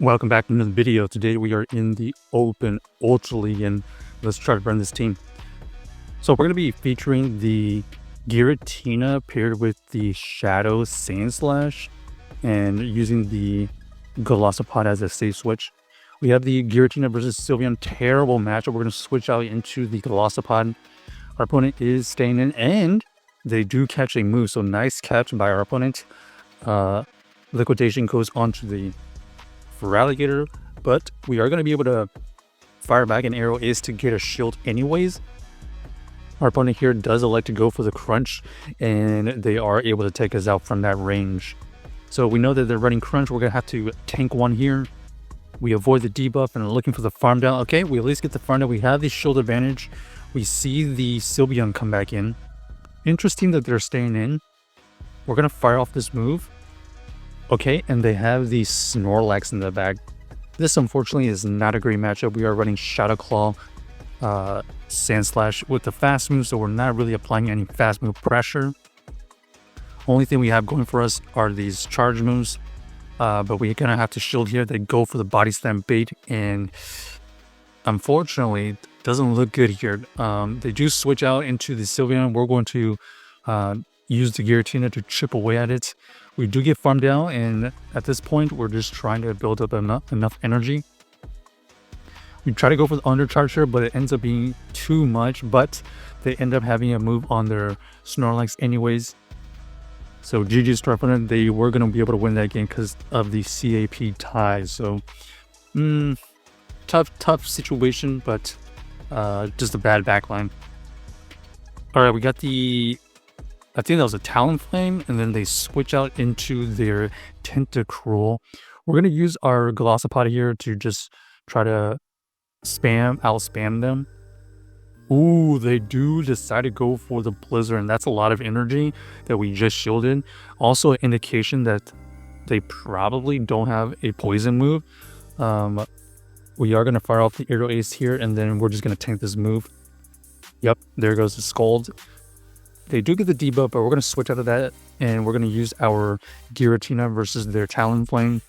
Welcome back to another video. Today we are in the Open Ultra League and let's try to run this team. So we're going to be featuring the Giratina paired with the Shadow Sandslash and using the Golisopod as a safe switch. We have the Giratina versus Sylveon, terrible matchup. We're going to switch out into the Golisopod. Our opponent is staying in and they do catch a move. So nice catch by our opponent. Liquidation goes onto the Alligator, but we are going to be able to fire back an arrow ace to get a shield anyways. Our opponent here does elect to go for the crunch and they are able to take us out from that range. So we know that they're running crunch. We're going to have to tank one here. We avoid the debuff and are looking for the farm down. Okay, we at least get the farm down. We have the shield advantage. We see the Sylveon come back in. Interesting that they're staying in. We're going to fire off this move. Okay, and they have the Snorlax in the back. This, unfortunately, is not a great matchup. We are running Shadow Claw, Sandslash with the fast move, so we're not really applying any fast move pressure. Only thing we have going for us are these charge moves, but we're going to have to shield here. They go for the Body Slam bait, and unfortunately, it doesn't look good here. They do switch out into the Sylveon. We're going to use the Giratina to chip away at it. We do get farmed down, and at this point, we're just trying to build up enough energy. We try to go for the undercharge here, but it ends up being too much, but they end up having a move on their Snorlax anyways. So GG's to our opponent. They were going to be able to win that game because of the CAP tie. So tough situation, but just a bad backline. All right, we got the... I think that was a Talonflame, and then they switch out into their Tentacruel. We're going to use our Golisopod here to just try to out-spam them. Ooh, they do decide to go for the Blizzard, and that's a lot of energy that we just shielded. Also an indication that they probably don't have a poison move. We are going to fire off the Arrow Ace here, and then we're just going to tank this move. Yep, there goes the Scald. They do get the debuff, but we're going to switch out of that, and we're going to use our Giratina versus their Talonflame.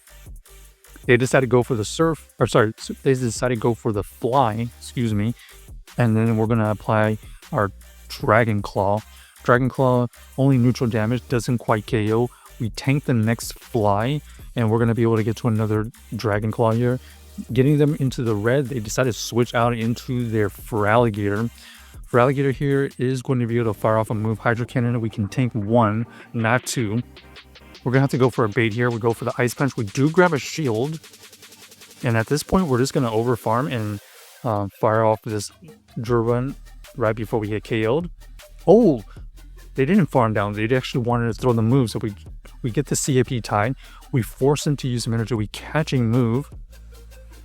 They decided to go for the they decided to go for the Fly, excuse me, and then we're going to apply our Dragon Claw. Dragon Claw, only neutral damage, doesn't quite KO. We tank the next Fly, and we're going to be able to get to another Dragon Claw here. Getting them into the red, they decided to switch out into their Alligator. Alligator here is going to be able to fire off a move, Hydro Cannon. We can tank one, not two. We're going to have to go for a bait here. We go for the Ice Punch. We do grab a shield. And at this point, we're just going to overfarm and fire off this Durban right before we get KO'd. Oh, they didn't farm down. They actually wanted to throw the move. So we get the CAP tied. We force them to use some energy. We catch a move.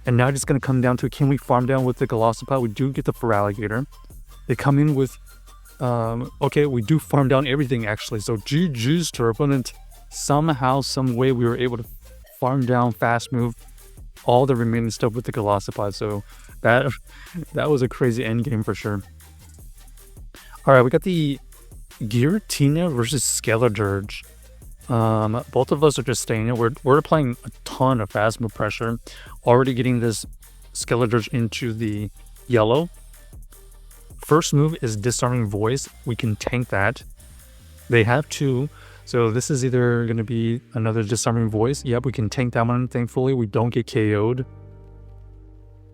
And now it's going to come down to, can we farm down with the Golisopod? We do get the Alligator. They come in with, okay, we do farm down everything actually. So GG's to our opponent. Somehow, some way we were able to farm down, fast move, all the remaining stuff with the Golisopod. So that was a crazy end game for sure. All right, we got the Giratina versus Skeledirge. Both of us are just staying in. We're applying a ton of fast move pressure. Already getting this Skeledirge into the yellow. First move is Disarming Voice. We can tank that. They have two. So this is either going to be another Disarming Voice. Yep, we can tank that one. Thankfully, we don't get KO'd.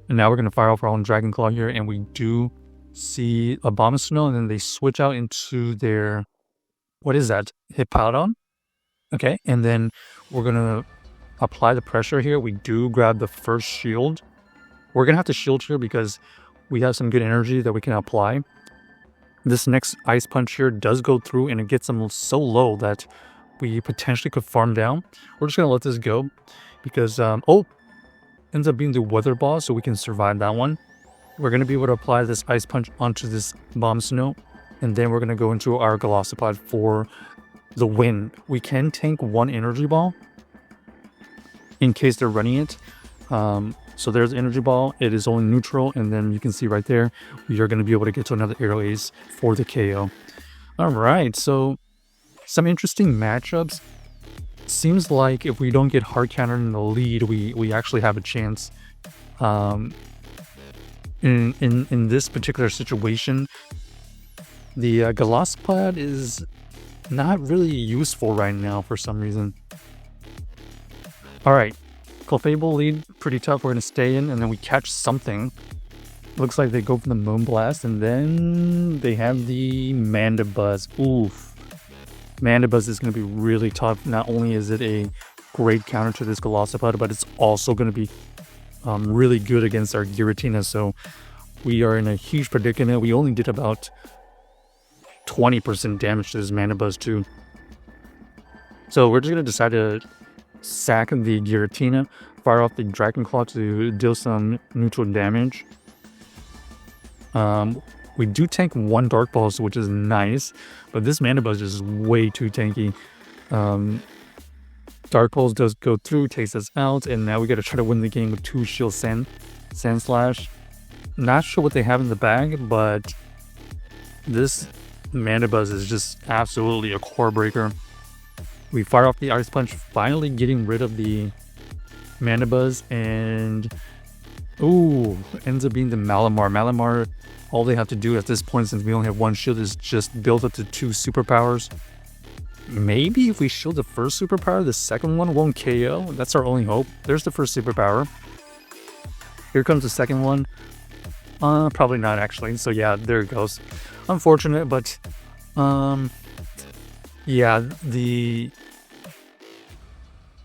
And now we're going to fire off our own Dragon Claw here. And we do see a Abomasnow. And then they switch out into their... What is that? Hippowdon? Okay. And then we're going to apply the pressure here. We do grab the first shield. We're going to have to shield here because... we have some good energy that we can apply. This next Ice Punch here does go through and it gets them so low that we potentially could farm down. We're just going to let this go because, ends up being the Weather Ball, so we can survive that one. We're going to be able to apply this Ice Punch onto this Abomasnow, and then we're going to go into our Golisopod for the win. We can tank one Energy Ball in case they're running it. So there's the Energy Ball. It is only neutral, and then you can see right there, we are going to be able to get to another Arrow Ace for the KO. All right, so some interesting matchups. seems like if we don't get hard countered in the lead, we actually have a chance. In this particular situation, the Golisopod is not really useful right now for some reason. Alright, Clefable lead, pretty tough. We're going to stay in, and then we catch something. Looks like they go for the Moonblast, and then they have the Mandibuzz. Oof. Mandibuzz is going to be really tough. Not only is it a great counter to this Golisopod, but it's also going to be really good against our Giratina, so we are in a huge predicament. We only did about 20% damage to this Mandibuzz too. So we're just going to decide to sack the Giratina, fire off the Dragon Claw to deal some neutral damage. We do tank one Dark Pulse, which is nice, but this Mandibuzz is way too tanky. Dark Pulse does go through, takes us out, and now we got to try to win the game with 2 Shield Sandslash. Not sure what they have in the bag, but this Mandibuzz is just absolutely a core breaker. We fire off the Ice Punch, finally getting rid of the Mandibuzz, and ooh, ends up being the Malamar. Malamar, all they have to do at this point, since we only have 1 shield, is just build up to 2 superpowers. Maybe if we shield the first superpower, the second one won't KO. That's our only hope. There's the first superpower. Here comes the second one. Probably not actually. So yeah, there it goes. Unfortunate, but yeah,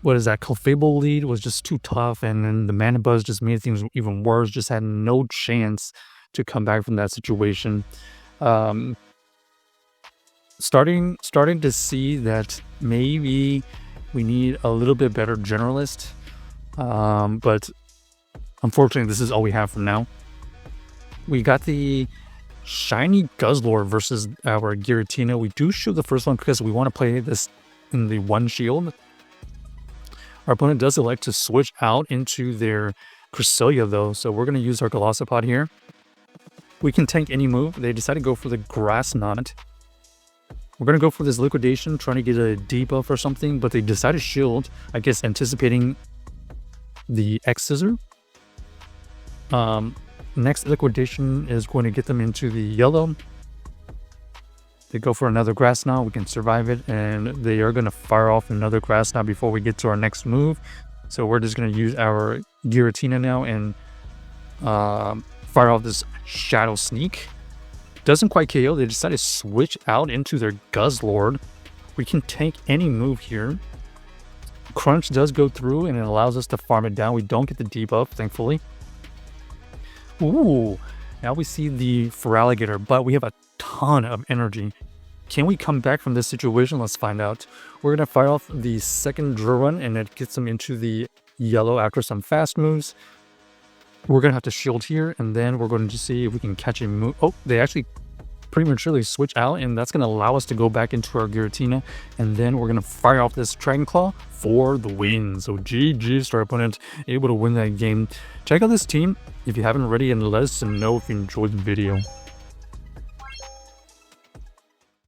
what is that? Clefable lead was just too tough, and then the Mandibuzz just made things even worse. Just had no chance to come back from that situation. Starting to see that maybe we need a little bit better generalist, but unfortunately this is all we have for now. We got the shiny Guzzlord versus our Giratina. We do shoot the first one because we want to play this in the 1 shield. Our opponent does elect to switch out into their Cresselia though, so we're going to use our Golisopod here. We can tank any move. They decided to go for the Grass Knot. We're going to go for this Liquidation, trying to get a debuff or something, but they decided to shield, I guess anticipating the X-Scissor. Next Liquidation is going to get them into the yellow. They go for another Grass Knot, we can survive it, and they are going to fire off another Grass Knot before we get to our next move. So we're just going to use our Giratina now and fire off this Shadow Sneak. Doesn't quite KO. They decided to switch out into their Guzzlord. We can tank any move here. Crunch does go through and it allows us to farm it down. We don't get the debuff, thankfully. Ooh, now we see the Feraligatr, but we have a ton of energy. Can we come back from this situation? Let's find out. We're going to fire off the second drill run, and it gets them into the yellow after some fast moves. We're going to have to shield here, and then we're going to see if we can catch a move. Oh, they actually prematurely switch out, and that's going to allow us to go back into our Giratina, and then we're going to fire off this Dragon Claw for the win. So GG's to our opponent, able to win that game. Check out this team if you haven't already, and let us know if you enjoyed the video.